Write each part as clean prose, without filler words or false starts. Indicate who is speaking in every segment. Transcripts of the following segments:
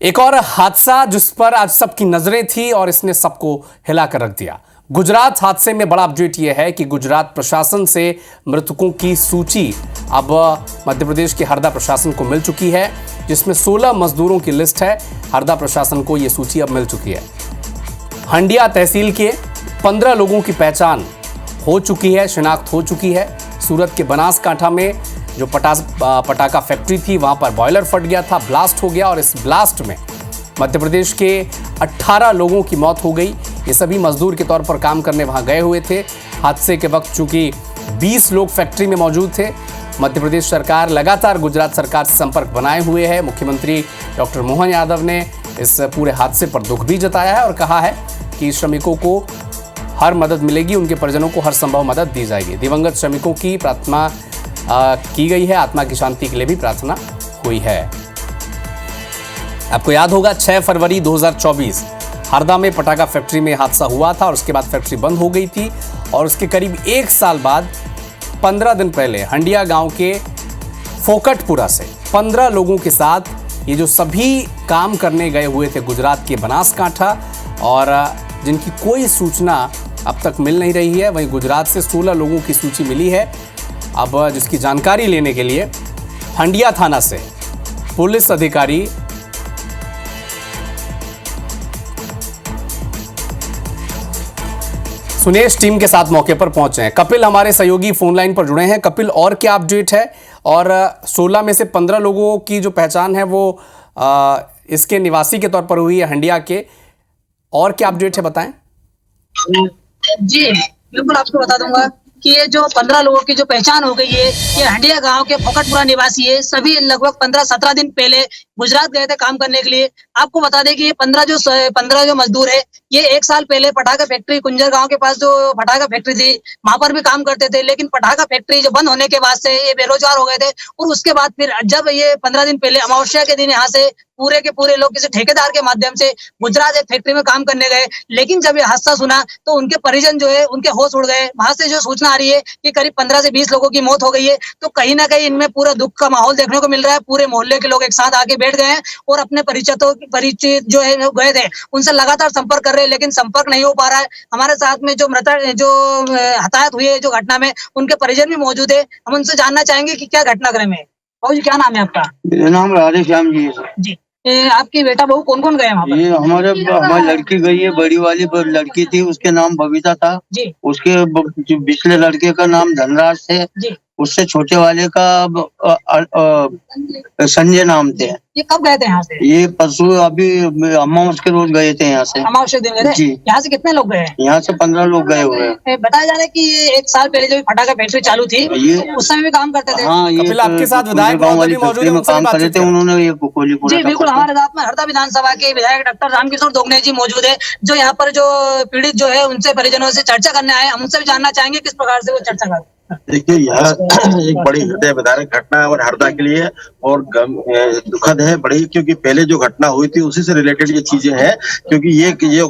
Speaker 1: एक और हादसा जिस पर आज सबकी नजरें थी और इसने सबको हिलाकर रख दिया। गुजरात हादसे में बड़ा अपडेट यह है कि गुजरात प्रशासन से मृतकों की सूची अब मध्य प्रदेश के हरदा प्रशासन को मिल चुकी है, जिसमें 16 मजदूरों की लिस्ट है। हरदा प्रशासन को यह सूची अब मिल चुकी है। हंडिया तहसील के 15 लोगों की पहचान हो चुकी है, शिनाख्त हो चुकी है। सूरत के बनासकांठा में जो पटाखा फैक्ट्री थी, वहां पर बॉयलर फट गया था, ब्लास्ट हो गया और इस ब्लास्ट में मध्य प्रदेश के 18 लोगों की मौत हो गई। ये सभी मजदूर के तौर पर काम करने वहां गए हुए थे। हादसे के वक्त चूंकि 20 लोग फैक्ट्री में मौजूद थे। मध्य प्रदेश सरकार लगातार गुजरात सरकार से संपर्क बनाए हुए है। मुख्यमंत्री डॉक्टर मोहन यादव ने इस पूरे हादसे पर दुख भी जताया है और कहा है कि श्रमिकों को हर मदद मिलेगी, उनके परिजनों को हर संभव मदद दी जाएगी। दिवंगत श्रमिकों की प्रार्थना की गई है, आत्मा की शांति के लिए भी प्रार्थना हुई है। आपको याद होगा 6 फरवरी 2024 हरदा में पटाखा फैक्ट्री में हादसा हुआ था और उसके बाद फैक्ट्री बंद हो गई थी और उसके करीब 1 साल बाद 15 दिन पहले हंडिया गांव के फोकटपुरा से 15 लोगों के साथ ये जो सभी काम करने गए हुए थे गुजरात के बनासकांठा और जिनकी कोई सूचना अब तक मिल नहीं रही है, वहीं गुजरात से 16 लोगों की सूची मिली है। अब जिसकी जानकारी लेने के लिए हंडिया थाना से पुलिस अधिकारी सुनेश टीम के साथ मौके पर पहुंचे हैं। कपिल हमारे सहयोगी फोन लाइन पर जुड़े हैं। कपिल, और क्या अपडेट है? और 16 में से 15 लोगों की जो पहचान है वो इसके निवासी के तौर पर हुई है हंडिया के। और क्या अपडेट है, बताएं।
Speaker 2: जी बिल्कुल, आपको बता दूंगा कि ये जो 15 लोगों की जो पहचान हो गई है, ये हंडिया गांव के फोकटपुरा निवासी है। सभी लगभग 15-17 दिन पहले गुजरात गए थे काम करने के लिए। आपको बता दें कि ये 15 जो मजदूर है, ये 1 साल पहले पटाखा फैक्ट्री कुंजर गांव के पास जो पटाखा फैक्ट्री थी, वहां पर भी काम करते थे। लेकिन पटाखा फैक्ट्री जो बंद होने के बाद से ये बेरोजगार हो गए थे और उसके बाद फिर जब ये 15 दिन पहले अमावस्या के दिन यहाँ से पूरे के पूरे लोग किसी ठेकेदार के माध्यम से गुजरात एक फैक्ट्री में काम करने गए। लेकिन जब ये हादसा सुना तो उनके परिजन जो है उनके होश उड़ गए। वहां से जो सूचना आ रही है कि करीब 15 से 20 लोगों की मौत हो गई है, तो कहीं ना कहीं इनमें पूरा दुख का माहौल देखने को मिल रहा है। पूरे मोहल्ले के लोग एक साथ आके बैठ गए हैं और अपने परिचित जो है गए थे उनसे लगातार संपर्क कर रहे हैं, लेकिन संपर्क नहीं हो पा रहा है। हमारे साथ में जो हताहत हुई है जो घटना में, उनके परिजन भी मौजूद है। हम उनसे जानना चाहेंगे कि क्या घटनाक्रम है। बाबू जी, क्या नाम है आपका?
Speaker 3: मेरा नाम राधे श्याम जी है।
Speaker 2: जी, आपकी बेटा बहू कौन कौन गए वहाँ पर?
Speaker 3: ये हमारी लड़की गई है, बड़ी वाली लड़की थी, उसके नाम बबीता था
Speaker 2: जी।
Speaker 3: उसके जो पिछले लड़के का नाम धनराज थे
Speaker 2: जी।
Speaker 3: उससे छोटे वाले का संजय नाम थे।
Speaker 2: ये कब गए थे यहाँ से?
Speaker 3: ये परसों अभी अमावस के रोज गए थे यहाँ से।
Speaker 2: अमावस्या दिन गए थे?
Speaker 3: जी।
Speaker 2: यहाँ से कितने लोग गए?
Speaker 3: यहाँ से 15 लोग गए हुए हैं।
Speaker 2: बताया जा रहा है कि ये 1 साल पहले जो पटाखा फैक्ट्री चालू थी,
Speaker 3: ये
Speaker 2: उस समय भी काम करते थे।
Speaker 3: हाँ, ये
Speaker 1: कपिल, आपके साथ विधायक
Speaker 3: गाँव वाली
Speaker 1: मौजूद
Speaker 3: फैक्ट्री में काम कर रहे थे। उन्होंने ये गोली
Speaker 2: जी बिल्कुल, हमारे साथ में हरदा विधानसभा के विधायक डॉक्टर रामकिशोर दोगने जी मौजूद है, जो यहाँ पर जो पीड़ित जो है उनसे परिजनों से चर्चा करने आए। हम उनसे भी जानना चाहेंगे किस प्रकार से वो चर्चा करते हैं।
Speaker 4: देखिए, यह एक बड़ी हृदय विदारक घटना है और हरदा के लिए और दुखद है बड़ी, क्योंकि पहले जो घटना हुई थी उसी से रिलेटेड ये चीजें हैं। क्योंकि ये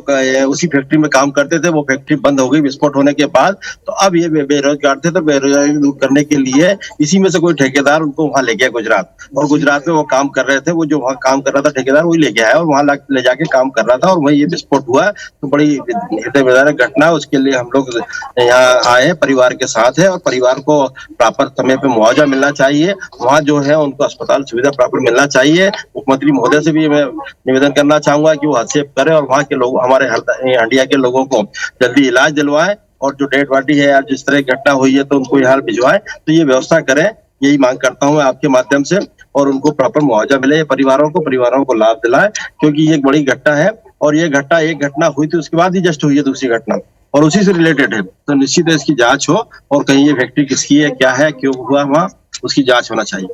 Speaker 4: उसी फैक्ट्री में काम करते थे, वो फैक्ट्री बंद हो गई विस्फोट होने के बाद। तो अब ये बेरोजगार थे, तो बेरोजगारी दूर करने के लिए इसी में से कोई ठेकेदार उनको वहां ले गया गुजरात, और गुजरात में वो काम कर रहे थे। वो जो वहाँ काम कर रहा था ठेकेदार, वही ले गया है और वहां ले जाके काम कर रहा था और वही ये विस्फोट हुआ। तो बड़ी हृदय विदारक घटना है। उसके लिए हम लोग यहाँ आए, परिवार के साथ है, और परिवार को प्रॉपर समय पे मुआवजा मिलना चाहिए। वहाँ जो है उनको अस्पताल सुविधा प्रॉपर मिलना चाहिए। मुख्यमंत्री महोदय से भी मैं निवेदन करना चाहूंगा कि वो हस्तक्षेप करें और वहाँ के लोग, हमारे हंडिया के लोगों को जल्दी इलाज दिलवाएं और जो डेड बॉडी है या जिस तरह की घटना हुई है तो उनको यहाँ भिजवाएं। तो ये व्यवस्था करें, यही मांग करता हूँ आपके माध्यम से, और उनको प्रॉपर मुआवजा मिले परिवारों को लाभ दिलाए, क्योंकि ये एक बड़ी घटना है। और ये घटना एक घटना हुई थी, उसके बाद ही जस्ट हुई है दूसरी घटना और उसी से रिलेटेड है। तो निश्चित है इसकी जांच हो और कहीं ये फैक्ट्री किसकी है, क्या है, क्यों हुआ वहाँ, उसकी जांच होना चाहिए।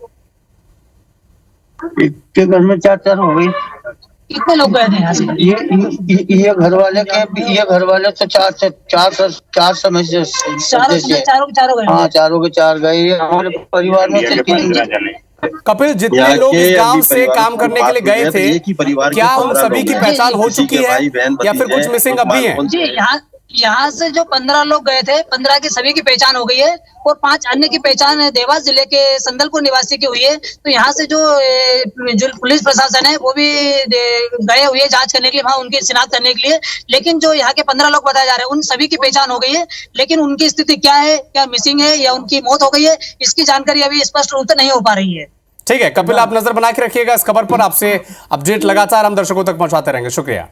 Speaker 3: एक घर में 4 हो गई।
Speaker 2: कितने लोग गए थे यहाँ से?
Speaker 3: ये घर वाले तो 4 समझ
Speaker 2: चारों गए।
Speaker 3: हाँ, चारों के 4 गए। हमारे परिवार में से 3।
Speaker 1: कपिल, जितने लोग इस गांव से काम करने के लिए गए थे, क्या उन सभी की पहचान हो चुकी है या फिर कुछ मिसिंग अब भी है?
Speaker 2: जी, यहाँ से जो 15 लोग गए थे, 15 की सभी की पहचान हो गई है और 5 अन्य की पहचान देवास जिले के संदलपुर निवासी की हुई है। तो यहाँ से जो पुलिस प्रशासन है वो भी गए हुए हैं जांच करने के लिए, वहाँ उनकी शिनाख्त करने के लिए। लेकिन जो यहाँ के 15 लोग बताए जा रहे हैं उन सभी की पहचान हो गई है, लेकिन उनकी स्थिति क्या है, क्या मिसिंग है या उनकी मौत हो गई है, इसकी जानकारी अभी स्पष्ट रूप से नहीं हो पा रही है।
Speaker 1: ठीक है कपिल, आप नजर बना के रखिएगा इस खबर पर, आपसे अपडेट लगातार हम दर्शकों तक पहुंचाते रहेंगे। शुक्रिया।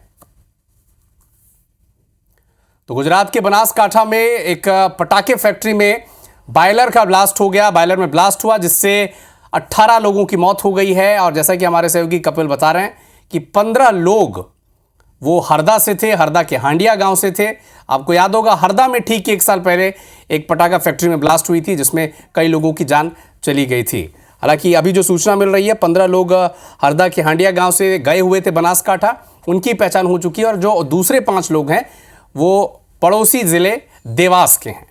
Speaker 1: तो गुजरात के बनासकांठा में एक पटाखे फैक्ट्री में बॉयलर का ब्लास्ट हो गया, बॉयलर में ब्लास्ट हुआ जिससे 18 लोगों की मौत हो गई है। और जैसा कि हमारे सहयोगी कपिल बता रहे हैं कि 15 लोग वो हरदा से थे, हरदा के हांडिया गांव से थे। आपको याद होगा हरदा में ठीक 1 साल पहले एक पटाखा फैक्ट्री में ब्लास्ट हुई थी जिसमें कई लोगों की जान चली गई थी। हालांकि अभी जो सूचना मिल रही है 15 लोग हरदा के हांडिया गांव से गए हुए थे बनासकांठा, उनकी पहचान हो चुकी है और जो दूसरे 5 लोग हैं वो पड़ोसी जिले देवास के हैं।